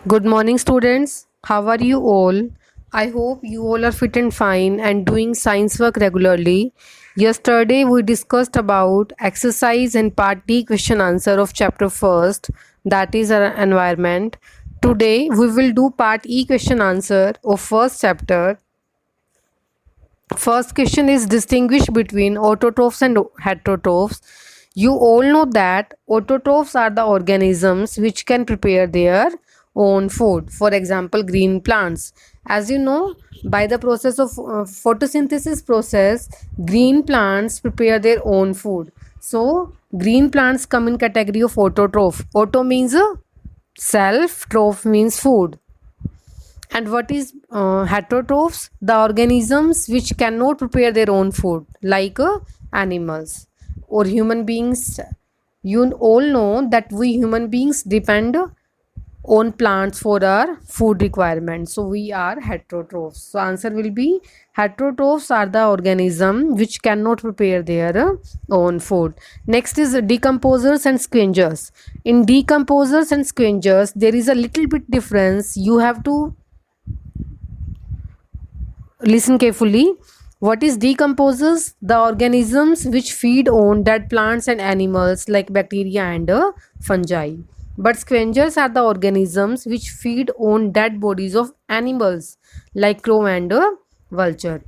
Good morning, students. How are you all? I hope you all are fit and fine and doing science work regularly. Yesterday, we discussed about exercise and part D question answer of chapter first, that is our environment. Today, we will do part E question answer of first chapter. First question is distinguish between autotrophs and heterotrophs. You all know that autotrophs are the organisms which can prepare their own food. For example, green plants. As you know, by the process of photosynthesis process, green plants prepare their own food. So, green plants come in category of autotroph. Auto means self, troph means food. And what is heterotrophs? The organisms which cannot prepare their own food, like animals or human beings. You all know that we human beings depend on plants for our food requirements. So we are heterotrophs. So answer will be heterotrophs are the organism which cannot prepare their own food. Next is decomposers and scavengers. In decomposers and scavengers, there is a little bit difference. You have to listen carefully. What is decomposers? The organisms which feed on dead plants and animals like bacteria and fungi. But scavengers are the organisms which feed on dead bodies of animals like crow and vulture.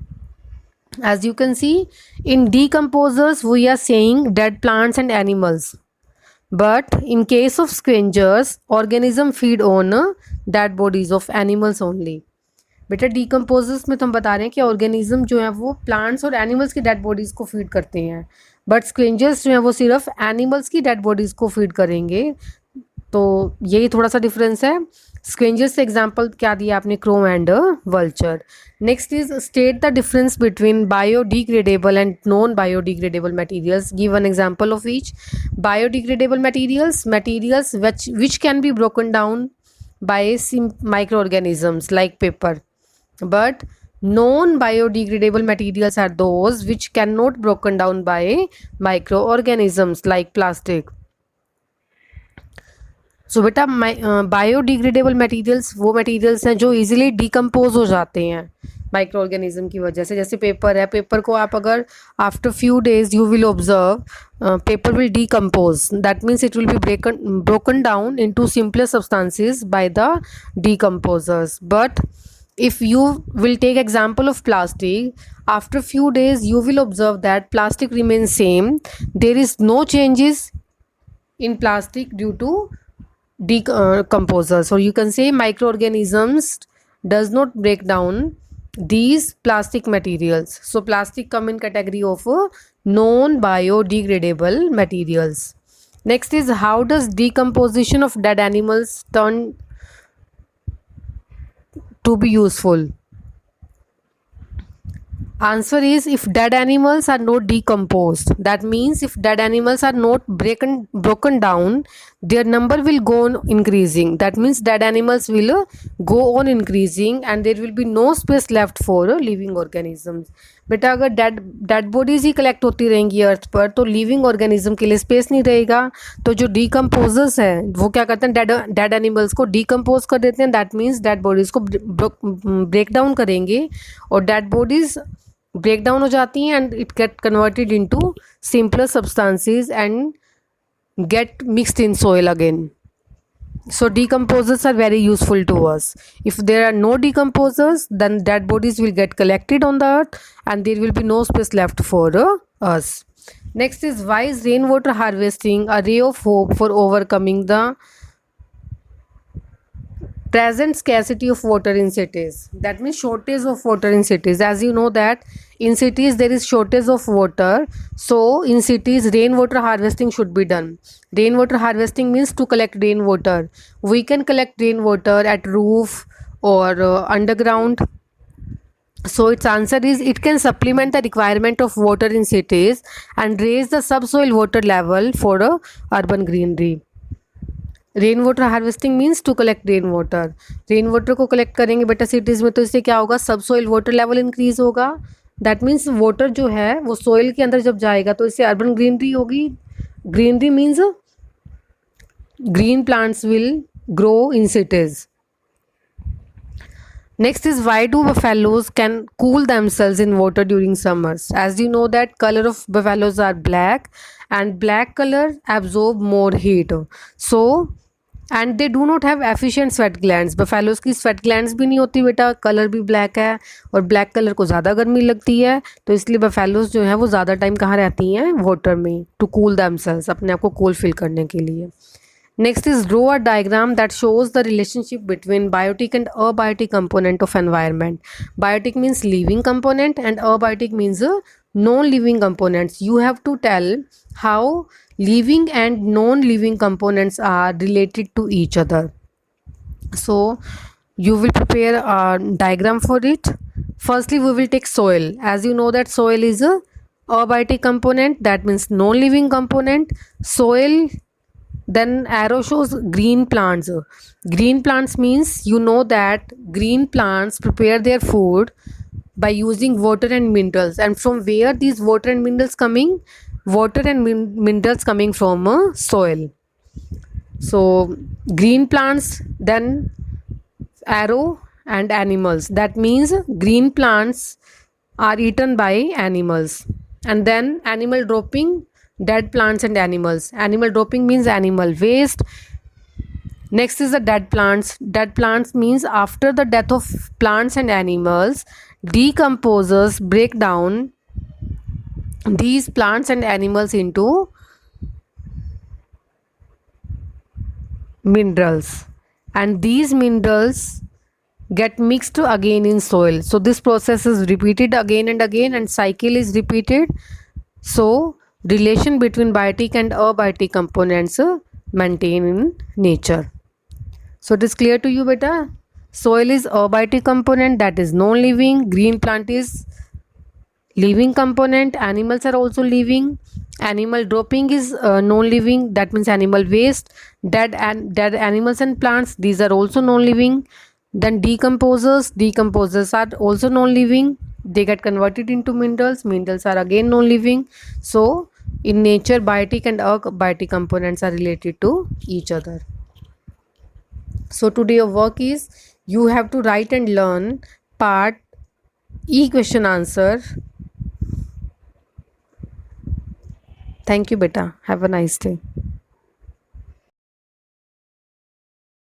As you can see, in decomposers we are saying dead plants and animals. But in case of scavengers, organism feed on dead bodies of animals only. बेटा decomposers में तो हम बता रहे हैं कि organism जो है वो प्लांट्स और एनिमल्स की डेड बॉडीज़ को फीड करते हैं, बट स्क्वेंजर्स जो है वो सिर्फ एनिमल्स की डेड बॉडीज़ को फीड करेंगे. तो यही थोड़ा सा डिफरेंस है. स्क्वेंजर्स से एग्जांपल क्या दिया आपने? Crow and vulture. Next is state the difference between biodegradable and non biodegradable materials. Give an example of each. Biodegradable materials which can be broken down by microorganisms like paper, but non-biodegradable materials are those which cannot broken down by microorganisms like plastic. So बेटा biodegradable materials वो materials हैं जो easily decompose हो जाते हैं micro organism की वजह से. जैसे पेपर है, पेपर को आप अगर after few days you will observe paper will decompose. That means it will be broken down into simpler substances by the decomposers. But if you will take example of plastic, after few days you will observe that plastic remains same. There is no changes in plastic due to decomposers, or you can say microorganisms does not break down these plastic materials. So plastic come in category of non biodegradable materials. Next is how does decomposition of dead animals turn to be useful? Answer is if dead animals are not decomposed. That means if dead animals are not broken down, their number will go on increasing. That means dead animals will go on increasing and there will be no space left for living organisms. बेटा अगर dead bodies ही collect होती रहेंगी अर्थ पर तो living organism के लिए space नहीं रहेगा. तो जो डिकम्पोजर्स हैं वो क्या करते हैं? डेड एनिमल्स को डिकम्पोज कर देते हैं. दैट मीन्स डेड बॉडीज़ को ब्रेक डाउन करेंगे और डेड बॉडीज़ break down हो जाती हैं and it get converted into simpler substances and get mixed in soil again. So decomposers are very useful to us. If there are no decomposers, then dead bodies will get collected on the earth and there will be no space left for us. Next is why is rainwater harvesting a ray of hope for overcoming the present scarcity of water in cities? That means shortage of water in cities. As you know that in cities there is shortage of water, so in cities rainwater harvesting should be done. Rainwater harvesting means to collect rainwater. We can collect rainwater at roof or underground. So its answer is it can supplement the requirement of water in cities and raise the subsoil water level for urban greenery. Rain water harvesting means to collect rain water. Rain water को collect करेंगे बेटा cities में तो इससे क्या होगा? सब soil water level increase होगा. दैट मीन्स वाटर जो है वो सोइल के अंदर जब जाएगा तो इससे अर्बन ग्रीनरी होगी. Greenery means green plants will grow in cities. Next is, why do buffaloes can cool themselves in water during summers? As you know that color of buffaloes are black, and black color absorb more heat. So and they do not have efficient sweat glands. Buffaloes की sweat glands भी नहीं होती बेटा, colour भी black है और black colour को ज़्यादा गर्मी लगती है, तो इसलिए बफेलोज जो है वो ज़्यादा टाइम कहाँ रहती हैं, वाटर में, टू कूल दमसेल्स, अपने आप को कूल फील करने के लिए. Next is, draw a diagram that shows the relationship between biotic and abiotic component of environment. Biotic means living component and abiotic means non-living components. You have to tell how living and non-living components are related to each other. So you will prepare a diagram for it. Firstly, we will take soil. As you know that soil is a abiotic component, that means non-living component. Soil, then arrow shows green plants. Green plants means you know that green plants prepare their food by using water and minerals. And from where these water and minerals coming? Water and minerals coming from soil. So green plants, then arrow and animals. That means green plants are eaten by animals. And then animal dropping, dead plants and animals. Animal dropping means animal waste. Next is the dead plants. Dead plants means after the death of plants and animals, decomposers break down these plants and animals into minerals, and these minerals get mixed again in soil. So this process is repeated again and again, and cycle is repeated. So relation between biotic and abiotic components maintained in nature. So it is clear to you beta. Soil is abiotic component, that is non-living. Green plant is living component. Animals are also living. Animal dropping is non-living, that means animal waste. Dead animals and plants, these are also non-living. Then decomposers are also non-living, they get converted into minerals. Minerals are again non-living. So in nature, biotic and abiotic components are related to each other. So today your work is, you have to write and learn part E question answer. Thank you beta, have a nice day.